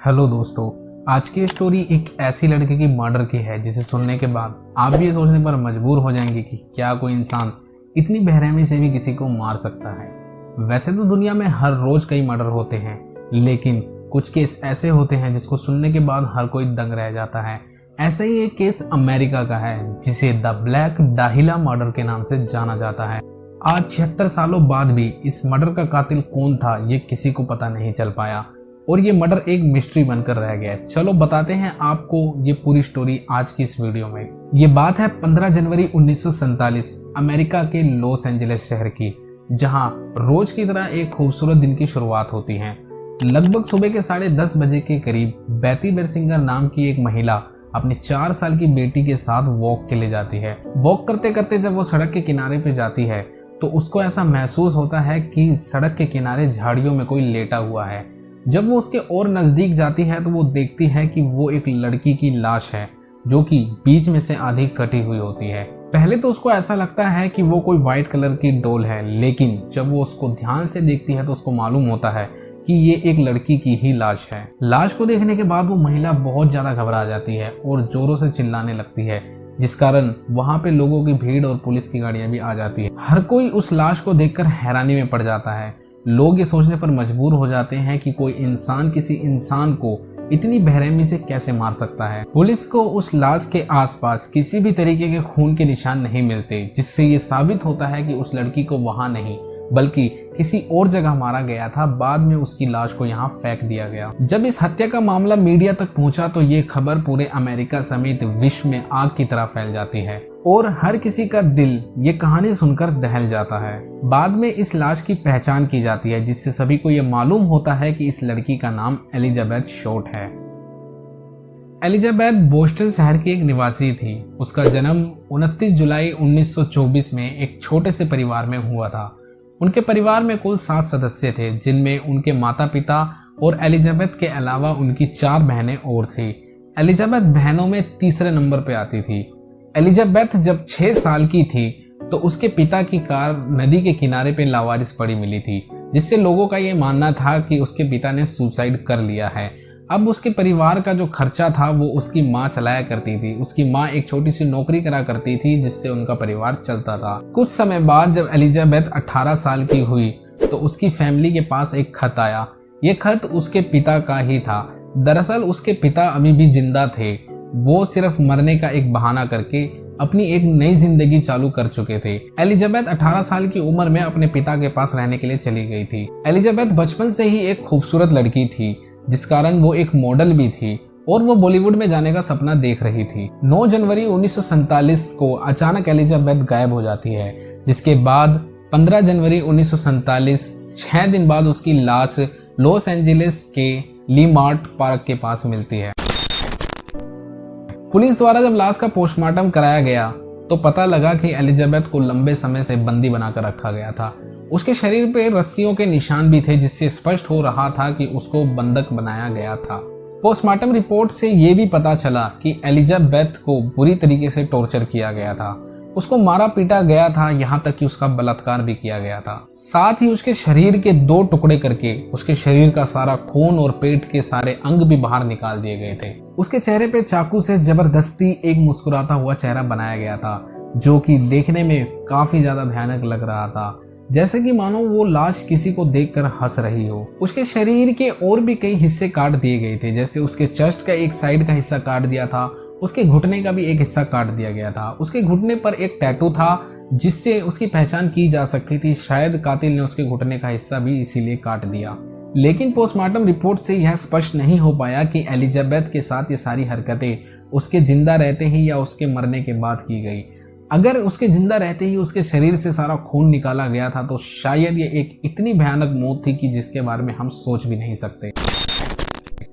Hello दोस्तों, आज की स्टोरी एक ऐसी लड़के की मर्डर की है जिसे सुनने के बाद आप भी ये सोचने पर मजबूर हो जाएंगे कि क्या कोई इंसान इतनी बेरहमी से भी किसी को मार सकता है। वैसे तो दुनिया में हर रोज कई मर्डर होते हैं, लेकिन कुछ केस ऐसे होते हैं जिसको सुनने के बाद हर कोई दंग रह जाता है। ऐसा ही एक केस अमेरिका का है जिसे द ब्लैक डाहिला मर्डर के नाम से जाना जाता है। आज 76 सालों बाद भी इस मर्डर का कातिल कौन था ये किसी को पता नहीं चल पाया और ये मर्डर एक मिस्ट्री बनकर रह गया। चलो बताते हैं आपको ये पूरी स्टोरी आज की इस वीडियो में। ये बात है 15 जनवरी 1947 अमेरिका के लॉस एंजलिस शहर की, जहां रोज की तरह एक खूबसूरत दिन की शुरुआत होती है। लगभग सुबह के 10:30 बजे के करीब बैती बेरसिंगर नाम की एक महिला अपनी 4 साल की बेटी के साथ वॉक के लिए जाती है। वॉक करते करते जब वो सड़क के किनारे पे जाती है तो उसको ऐसा महसूस होता है कि सड़क के किनारे झाड़ियों में कोई लेटा हुआ है। जब वो उसके और नजदीक जाती है तो वो देखती है कि वो एक लड़की की लाश है जो कि बीच में से आधी कटी हुई होती है। पहले तो उसको ऐसा लगता है कि वो कोई व्हाइट कलर की डॉल है, लेकिन जब वो उसको ध्यान से देखती है तो उसको मालूम होता है कि ये एक लड़की की ही लाश है। लाश को देखने के बाद वो महिला बहुत ज्यादा घबरा जाती है और जोरों से चिल्लाने लगती है, जिस कारण वहां पे लोगों की भीड़ और पुलिस की गाड़ियां भी आ जाती है। हर कोई उस लाश को देखकर हैरानी में पड़ जाता है। लोग ये सोचने पर मजबूर हो जाते हैं कि कोई इंसान किसी इंसान को इतनी बेरहमी से कैसे मार सकता है। पुलिस को उस लाश के आसपास किसी भी तरीके के खून के निशान नहीं मिलते, जिससे ये साबित होता है कि उस लड़की को वहां नहीं बल्कि किसी और जगह मारा गया था। बाद में उसकी लाश को यहाँ फेंक दिया गया। जब इस हत्या का मामला मीडिया तक पहुंचा तो ये खबर पूरे अमेरिका समेत विश्व में आग की तरह फैल जाती है और हर किसी का दिल ये कहानी सुनकर दहल जाता है। बाद में इस लाश की पहचान की जाती है, जिससे सभी को ये मालूम होता है कि इस लड़की का नाम एलिजाबेथ शॉर्ट है। एलिजाबेथ बोस्टन शहर की एक निवासी थी। उसका जन्म 29 जुलाई 1924 में एक छोटे से परिवार में हुआ था। उनके परिवार में कुल 7 सदस्य थे, जिनमें उनके माता पिता और एलिजाबेथ के अलावा उनकी 4 बहनें और थी। एलिजाबेथ बहनों में तीसरे नंबर पे आती थी। एलिजाबेथ जब 6 साल की थी तो उसके पिता की कार नदी के किनारे पे लावारिस पड़ी मिली थी, जिससे लोगों का ये मानना था कि उसके पिता ने सुसाइड कर लिया है। अब उसके परिवार का जो खर्चा था वो उसकी माँ चलाया करती थी। उसकी माँ एक छोटी सी नौकरी करा करती थी, जिससे उनका परिवार चलता था। कुछ समय बाद जब एलिजाबेथ 18 साल की हुई तो उसकी फैमिली के पास एक खत आया। ये खत उसके पिता का ही था। दरअसल उसके पिता अभी भी जिंदा थे। वो सिर्फ मरने का एक बहाना करके अपनी एक नई जिंदगी चालू कर चुके थे। एलिजाबेथ 18 साल की उम्र में अपने पिता के पास रहने के लिए चली गई थी। एलिजाबेथ बचपन से ही एक खूबसूरत लड़की थी, जिस कारण वो एक मॉडल भी थी और वो बॉलीवुड में जाने का सपना देख रही थी। 9 जनवरी 1947 को अचानक एलिजाबेथ गायब हो जाती है, जिसके बाद 15 जनवरी 1947 6 दिन बाद उसकी लाश लॉस एंजलिस के लीमार्ट पार्क के पास मिलती है। पुलिस द्वारा जब लाश का पोस्टमार्टम कराया गया तो पता लगा कि एलिजाबेथ को लंबे समय से बंदी बनाकर रखा गया था। उसके शरीर पे रस्सियों के निशान भी थे, जिससे स्पष्ट हो रहा था कि उसको बंधक बनाया गया था। पोस्टमार्टम रिपोर्ट से ये भी पता चला कि एलिजाबेथ को बुरी तरीके से टॉर्चर किया गया था। उसको मारा पीटा गया था, यहाँ तक कि उसका बलात्कार भी किया गया था। साथ ही उसके शरीर के 2 टुकड़े करके उसके शरीर का सारा खून और पेट के सारे अंग भी बाहर निकाल दिए गए थे। उसके चेहरे पे चाकू से जबरदस्ती एक मुस्कुराता हुआ चेहरा बनाया गया था, जो कि देखने में काफी ज्यादा भयानक लग रहा था, जैसे कि मानो वो लाश किसी को देखकर हंस रही हो। उसके शरीर के और भी कई हिस्से काट दिए गए थे, जैसे उसके चेस्ट का एक साइड का हिस्सा काट दिया था, उसके घुटने का भी एक हिस्सा काट दिया गया था। उसके घुटने पर एक टैटू था, जिससे उसकी पहचान की जा सकती थी। शायद कातिल ने उसके घुटने का हिस्सा भी इसीलिए काट दिया। लेकिन पोस्टमार्टम रिपोर्ट से यह स्पष्ट नहीं हो पाया कि एलिजाबेथ के साथ ये सारी हरकतें उसके जिंदा रहते ही या उसके मरने के बाद की गई। अगर उसके जिंदा रहते ही उसके शरीर से सारा खून निकाला गया था तो शायद ये एक इतनी भयानक मौत थी कि जिसके बारे में हम सोच भी नहीं सकते।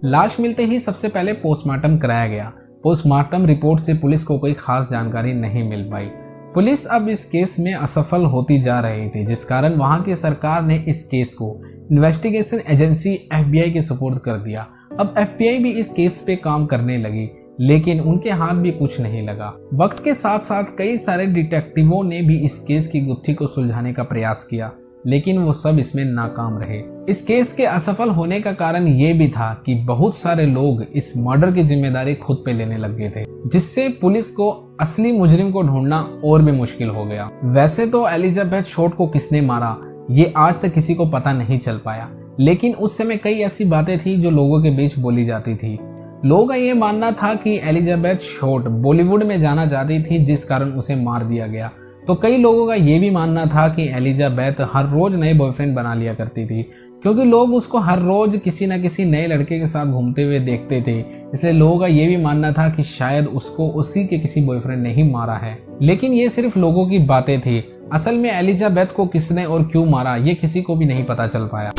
लाश मिलते ही सबसे पहले पोस्टमार्टम कराया गया। पोस्टमार्टम रिपोर्ट से पुलिस को कोई खास जानकारी नहीं मिल पाई। पुलिस अब इस केस में असफल होती जा रही थी, जिस कारण वहां की सरकार ने इस केस को इन्वेस्टिगेशन एजेंसी FBI के सुपुर्द कर दिया। अब FBI भी इस केस पे काम करने लगी, लेकिन उनके हाथ भी कुछ नहीं लगा। वक्त के साथ साथ कई सारे डिटेक्टिवों ने भी इस केस की गुत्थी को सुलझाने का प्रयास किया, लेकिन वो सब इसमें नाकाम रहे। इस केस के असफल होने का कारण ये भी था कि बहुत सारे लोग इस मर्डर की जिम्मेदारी खुद पे लेने लग गए थे, जिससे पुलिस को असली मुजरिम को ढूंढना और भी मुश्किल हो गया। वैसे तो एलिजाबेथ शॉर्ट को किसने मारा ये आज तक किसी को पता नहीं चल पाया, लेकिन उस समय कई ऐसी बातें थी जो लोगों के बीच बोली जाती थी। लोगों का ये मानना था कि एलिजाबेथ शॉर्ट बॉलीवुड में जाना चाहती थी, जिस कारण उसे मार दिया गया। तो कई लोगों का ये भी मानना था कि एलिजाबेथ हर रोज नए बॉयफ्रेंड बना लिया करती थी, क्योंकि लोग उसको हर रोज किसी न किसी नए लड़के के साथ घूमते हुए देखते थे। इसलिए लोगों का ये भी मानना था कि शायद उसको उसी के किसी बॉयफ्रेंड ने ही मारा है। लेकिन ये सिर्फ लोगों की बातें थी। असल में एलिजाबेथ को किसने और क्यों मारा ये किसी को भी नहीं पता चल पाया।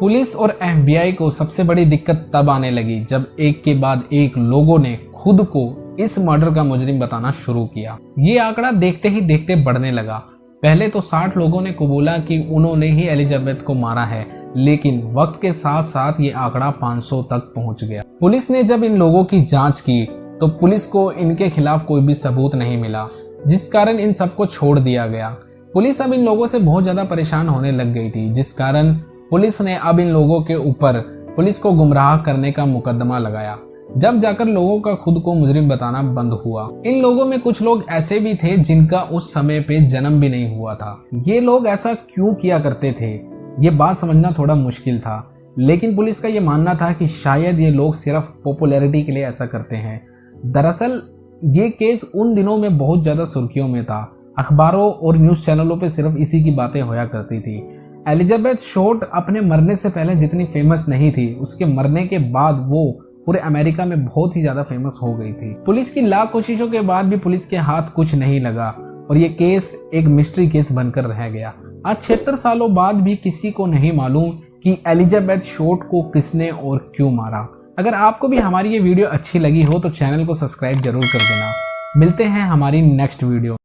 पुलिस और FBI को सबसे बड़ी दिक्कत तब आने लगी जब एक के बाद एक लोगों ने खुद को इस मर्डर का मुजरिम बताना शुरू किया। ये आंकड़ा देखते ही देखते बढ़ने लगा। पहले तो 60 लोगों ने कबूला कि उन्होंने ही एलिजाबेथ को मारा है, लेकिन वक्त के साथ साथ ये आंकड़ा 500 तक पहुंच गया। पुलिस ने जब इन लोगों की जांच की तो पुलिस को इनके खिलाफ कोई भी सबूत नहीं मिला, जिस कारण इन सबको छोड़ दिया गया। पुलिस अब इन लोगों से बहुत ज्यादा परेशान होने लग गई थी, जिस कारण पुलिस ने अब इन लोगों के ऊपर पुलिस को गुमराह करने का मुकदमा लगाया। जब जाकर लोगों का खुद को मुजरिम बताना बंद हुआ। इन लोगों में कुछ लोग ऐसे भी थे जिनका उस समय पे जन्म भी नहीं हुआ था। ये लोग ऐसा क्यों किया करते थे ये बात समझना थोड़ा मुश्किल था, लेकिन पुलिस का ये मानना था कि शायद ये लोग सिर्फ पॉपुलैरिटी के लिए ऐसा करते हैं। दरअसल ये केस उन दिनों में बहुत ज्यादा सुर्खियों में था। अखबारों और न्यूज चैनलों पे सिर्फ इसी की बातें होया करती थी। एलिजाबेथ शॉर्ट अपने मरने से पहले जितनी फेमस नहीं थी, उसके मरने के बाद वो पूरे अमेरिका में बहुत ही ज्यादा फेमस हो गई थी। पुलिस की लाख कोशिशों के बाद भी पुलिस के हाथ कुछ नहीं लगा और ये केस एक मिस्ट्री केस बनकर रह गया। आज 76 सालों बाद भी किसी को नहीं मालूम कि एलिजाबेथ शॉर्ट को किसने और क्यों मारा। अगर आपको भी हमारी ये वीडियो अच्छी लगी हो तो चैनल को सब्सक्राइब जरूर कर देना। मिलते हैं हमारी नेक्स्ट वीडियो।